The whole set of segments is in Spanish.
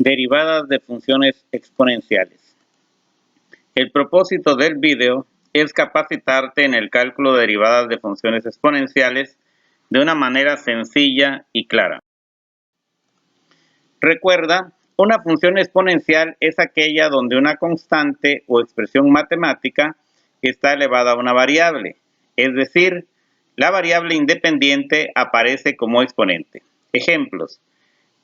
Derivadas de funciones exponenciales. El propósito del video es capacitarte en el cálculo de derivadas de funciones exponenciales de una manera sencilla y clara. Recuerda, una función exponencial es aquella donde una constante o expresión matemática está elevada a una variable, es decir, la variable independiente aparece como exponente. Ejemplos.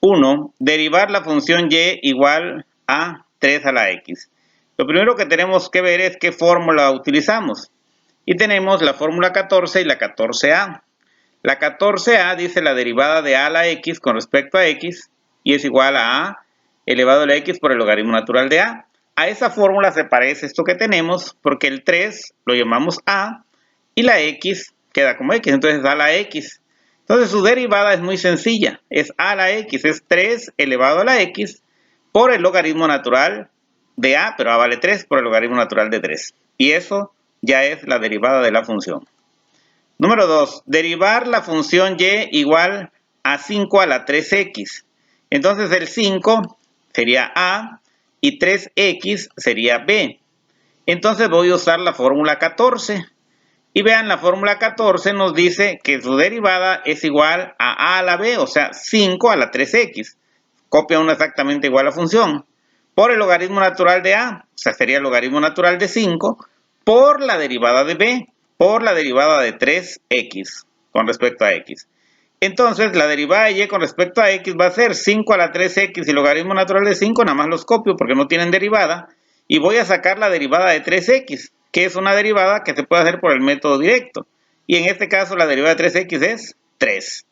1. Derivar la función y igual a 3 a la x. Lo primero que tenemos que ver es qué fórmula utilizamos. Y tenemos la fórmula 14 y la 14a. La 14a dice la derivada de a a la x con respecto a x y es igual a elevado a la x por el logaritmo natural de a. A esa fórmula se parece esto que tenemos porque el 3 lo llamamos a y la x queda como x, entonces a la x. Entonces su derivada es muy sencilla, es a a la x, es 3 elevado a la x por el logaritmo natural de a, pero a vale 3 por el logaritmo natural de 3. Y eso ya es la derivada de la función. Número 2, derivar la función y igual a 5 a la 3x. Entonces el 5 sería a y 3x sería b. Entonces voy a usar la fórmula 14. Y vean, la fórmula 14 nos dice que su derivada es igual a la b, o sea, 5 a la 3x. Copia una exactamente igual a la función. Por el logaritmo natural de a, o sea, sería el logaritmo natural de 5, por la derivada de b, por la derivada de 3x con respecto a x. Entonces, la derivada de y con respecto a x va a ser 5 a la 3x y logaritmo natural de 5, nada más los copio porque no tienen derivada. Y voy a sacar la derivada de 3x, que es una derivada que se puede hacer por el método directo. Y en este caso la derivada de 3x es 3.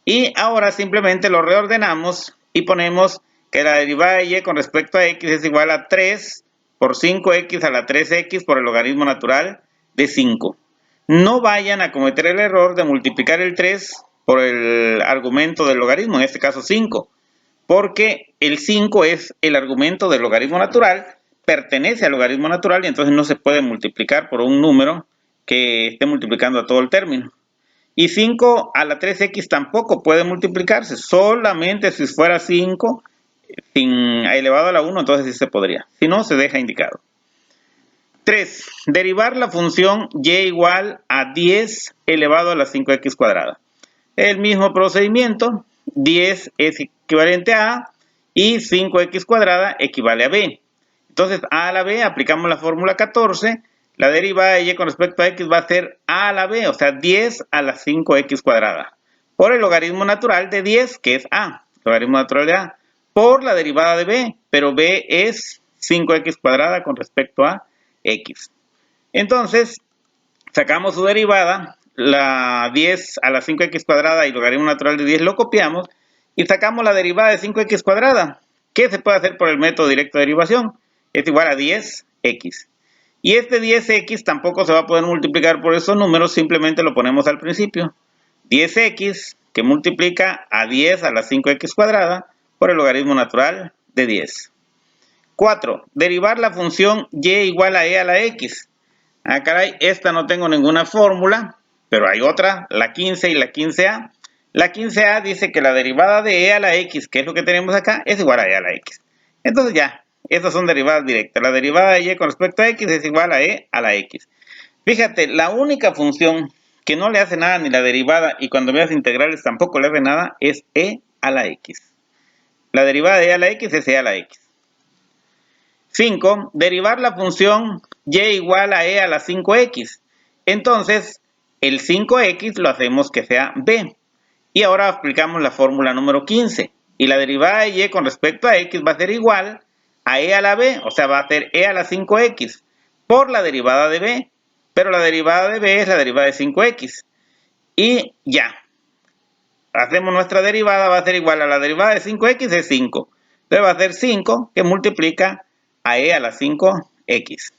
Y ahora simplemente lo reordenamos y ponemos que la derivada de y con respecto a x es igual a 3 por 5x a la 3x por el logaritmo natural de 5. No vayan a cometer el error de multiplicar el 3 por el argumento del logaritmo, en este caso 5, porque el 5 es el argumento del logaritmo natural, pertenece al logaritmo natural y entonces no se puede multiplicar por un número que esté multiplicando a todo el término. Y 5 a la 3x tampoco puede multiplicarse, solamente si fuera 5 sin elevado a la 1, entonces sí se podría, si no se deja indicado. 3. Derivar la función y igual a 10 elevado a la 5x cuadrada. El mismo procedimiento, 10 es equivalente a a y 5x cuadrada equivale a b. Entonces a la b aplicamos la fórmula 14, la derivada de y con respecto a x va a ser a la b, o sea 10 a la 5x cuadrada, por el logaritmo natural de 10, que es a, logaritmo natural de a, por la derivada de b, pero b es 5x cuadrada con respecto a x. Entonces, sacamos su derivada, la 10 a la 5x cuadrada y logaritmo natural de 10 lo copiamos y sacamos la derivada de 5x cuadrada, que se puede hacer por el método directo de derivación, es igual a 10x. Y este 10x tampoco se va a poder multiplicar por esos números, simplemente lo ponemos al principio. 10x que multiplica a 10 a la 5x cuadrada por el logaritmo natural de 10. 4. Derivar la función y igual a e a la x. Ah, caray, esta no tengo ninguna fórmula, pero hay otra, la 15 y la 15a. La 15a dice que la derivada de e a la x, que es lo que tenemos acá, es igual a e a la x. Entonces ya, estas son derivadas directas. La derivada de y con respecto a x es igual a e a la x. Fíjate, la única función que no le hace nada ni la derivada y cuando veas integrales tampoco le hace nada es e a la x. La derivada de e a la x es e a la x. 5. Derivar la función y igual a e a la 5x. Entonces, el 5x lo hacemos que sea b. Y ahora aplicamos la fórmula número 15. Y la derivada de y con respecto a x va a ser igual a e a la b. O sea, va a ser e a la 5x por la derivada de b. Pero la derivada de b es la derivada de 5x. Y ya. Hacemos nuestra derivada, va a ser igual a la derivada de 5x es 5. Entonces va a ser 5 que multiplica a e a la 5x.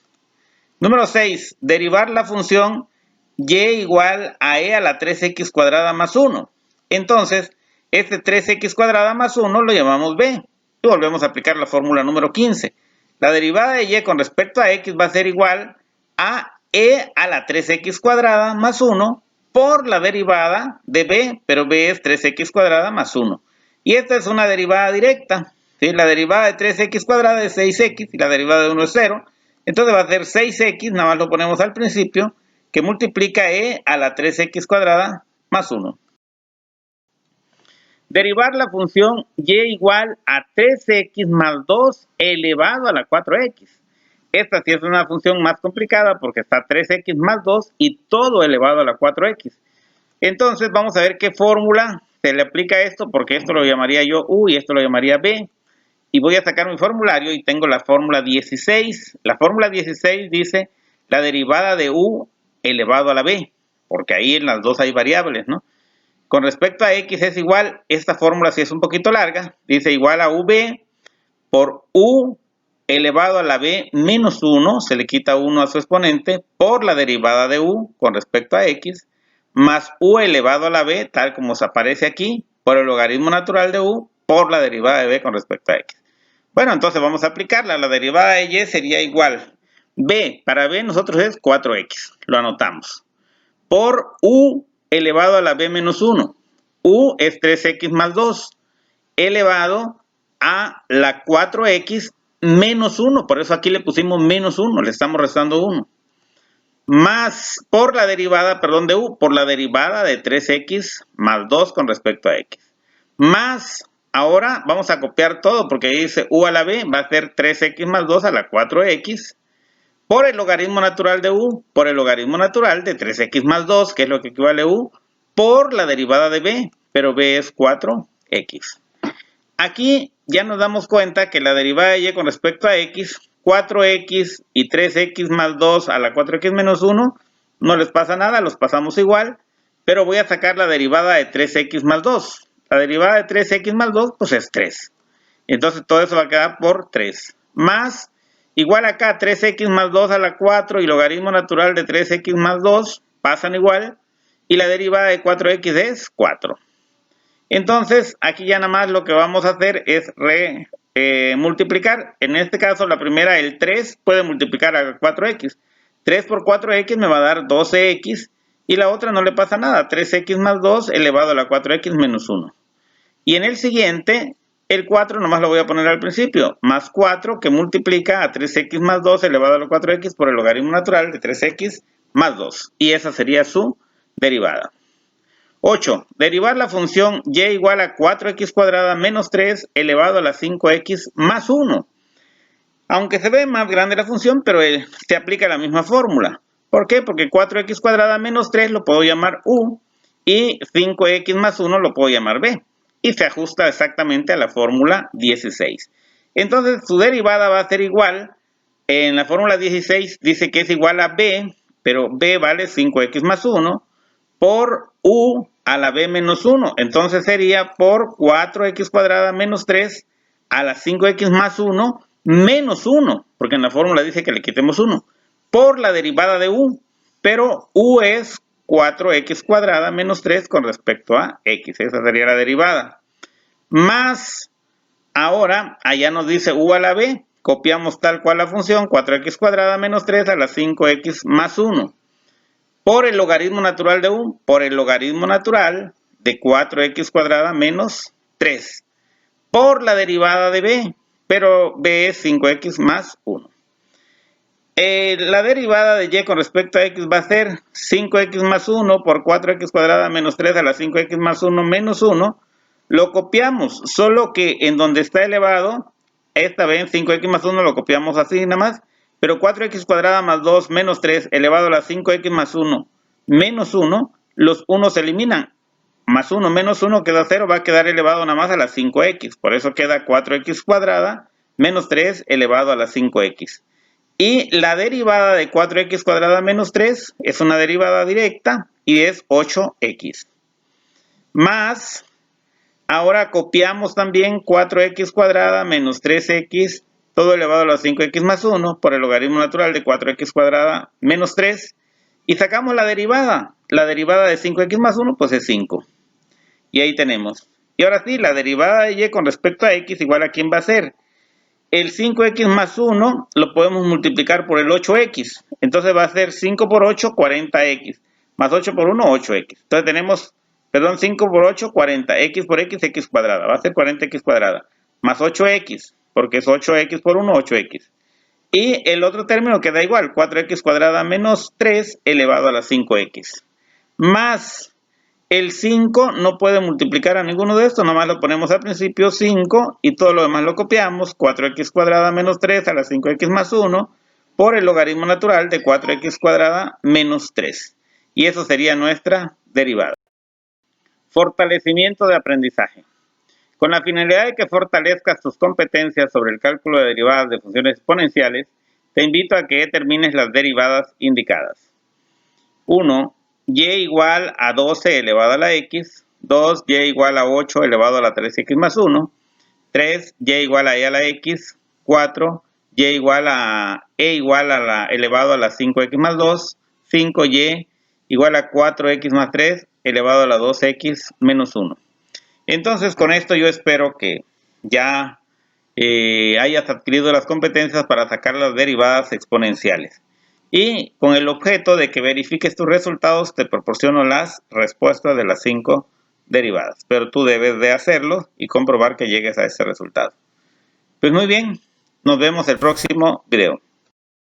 Número 6. Derivar la función y igual a e a la 3x cuadrada más 1. Entonces, este 3x cuadrada más 1 lo llamamos b. Y volvemos a aplicar la fórmula número 15. La derivada de y con respecto a x va a ser igual a e a la 3x cuadrada más 1 por la derivada de b, pero b es 3x cuadrada más 1. Y esta es una derivada directa. ¿sí? La derivada de 3x cuadrada es 6x y la derivada de 1 es 0. Entonces va a ser 6x, nada más lo ponemos al principio, que multiplica e a la 3x cuadrada más 1. Derivar la función y igual a 3x más 2 elevado a la 4x. Esta sí es una función más complicada porque está 3x más 2 y todo elevado a la 4x. Entonces vamos a ver qué fórmula se le aplica a esto, porque esto lo llamaría yo u y esto lo llamaría b. Y voy a sacar mi formulario y tengo la fórmula 16. La fórmula 16 dice la derivada de u elevado a la b, porque ahí en las dos hay variables, ¿no? Con respecto a x es igual, esta fórmula sí es un poquito larga, dice igual a v por u elevado a la b menos 1, se le quita 1 a su exponente, por la derivada de u con respecto a x, más u elevado a la b, tal como se aparece aquí, por el logaritmo natural de u, por la derivada de b con respecto a x. Bueno, entonces vamos a aplicarla. La derivada de y sería igual. B, para b nosotros es 4x, lo anotamos. Por u elevado a la b menos 1. U es 3x más 2, elevado a la 4x menos 1. Por eso aquí le pusimos menos 1, le estamos restando 1. Más por la derivada, perdón, de u, por la derivada de 3x más 2 con respecto a x. Más, ahora vamos a copiar todo porque dice u a la b va a ser 3x más 2 a la 4x por el logaritmo natural de u, por el logaritmo natural de 3x más 2, que es lo que equivale a u, por la derivada de b, pero b es 4x. Aquí ya nos damos cuenta que la derivada de y con respecto a x, 4x y 3x más 2 a la 4x menos 1, no les pasa nada, los pasamos igual, pero voy a sacar la derivada de 3x más 2. La derivada de 3x más 2, pues es 3. Entonces todo eso va a quedar por 3. Más, igual acá, 3x más 2 a la 4 y logaritmo natural de 3x más 2 pasan igual. Y la derivada de 4x es 4. Entonces, aquí ya nada más lo que vamos a hacer es multiplicar. En este caso, la primera, el 3, puede multiplicar a 4x. 3 por 4x me va a dar 12x. Y la otra no le pasa nada. 3x más 2 elevado a la 4x menos 1. Y en el siguiente, el 4 nomás lo voy a poner al principio. Más 4 que multiplica a 3x más 2 elevado a la 4x por el logaritmo natural de 3x más 2. Y esa sería su derivada. 8. Derivar la función y igual a 4x cuadrada menos 3 elevado a la 5x más 1. Aunque se ve más grande la función, pero se aplica la misma fórmula. ¿Por qué? Porque 4x cuadrada menos 3 lo puedo llamar u y 5x más 1 lo puedo llamar b. Y se ajusta exactamente a la fórmula 16. Entonces su derivada va a ser igual. En la fórmula 16 dice que es igual a b, pero b vale 5x más 1 por u a la b menos 1. Entonces sería por 4x cuadrada menos 3 a la 5x más 1 menos 1, porque en la fórmula dice que le quitemos 1, por la derivada de u, pero u es 4x cuadrada menos 3 con respecto a x. Esa sería la derivada. Más, ahora, allá nos dice u a la b, copiamos tal cual la función, 4x cuadrada menos 3 a la 5x más 1. Por el logaritmo natural de u, por el logaritmo natural de 4x cuadrada menos 3. Por la derivada de b, pero b es 5x más 1. La derivada de y con respecto a x va a ser 5x más 1 por 4x cuadrada menos 3 a la 5x más 1 menos 1. Lo copiamos, solo que en donde está elevado, esta vez 5x más 1 lo copiamos así nada más. Pero 4x cuadrada más 2 menos 3 elevado a la 5x más 1 menos 1, los 1 se eliminan. Más 1 menos 1 queda 0, va a quedar elevado nada más a la 5x. Por eso queda 4x cuadrada menos 3 elevado a la 5x. Y la derivada de 4x cuadrada menos 3 es una derivada directa y es 8x. Más, ahora copiamos también 4x cuadrada menos 3x, todo elevado a la 5x más 1 por el logaritmo natural de 4x cuadrada menos 3. Y sacamos la derivada. La derivada de 5x más 1 pues es 5. Y ahí tenemos. Y ahora sí, la derivada de y con respecto a x igual a quién va a ser. El 5x más 1 lo podemos multiplicar por el 8x. Entonces va a ser 5 por 8, 40x. Más 8 por 1, 8x. Entonces tenemos, 5 por 8, 40. X por x, x cuadrada. Va a ser 40x cuadrada. más 8x, porque es 8x por 1, 8x. Y el otro término queda igual, 4x cuadrada menos 3 elevado a la 5x. Más el 5 no puede multiplicar a ninguno de estos, nomás lo ponemos al principio 5 y todo lo demás lo copiamos, 4x cuadrada menos 3 a la 5x más 1 por el logaritmo natural de 4x cuadrada menos 3. Y eso sería nuestra derivada. Fortalecimiento de aprendizaje. Con la finalidad de que fortalezcas tus competencias sobre el cálculo de derivadas de funciones exponenciales, te invito a que determines las derivadas indicadas. 1. Y igual a 12 elevado a la x. 2. Y igual a 8 elevado a la 3x más 1. 3. Y igual a e a la x. 4. Y igual a e igual a la elevado a la 5x más 2. 5. Y igual a 4x más 3 elevado a la 2x menos 1. Entonces, con esto yo espero que ya hayas adquirido las competencias para sacar las derivadas exponenciales. Y con el objeto de que verifiques tus resultados, te proporciono las respuestas de las 5 derivadas. Pero tú debes de hacerlo y comprobar que llegues a ese resultado. Pues muy bien, nos vemos el próximo video.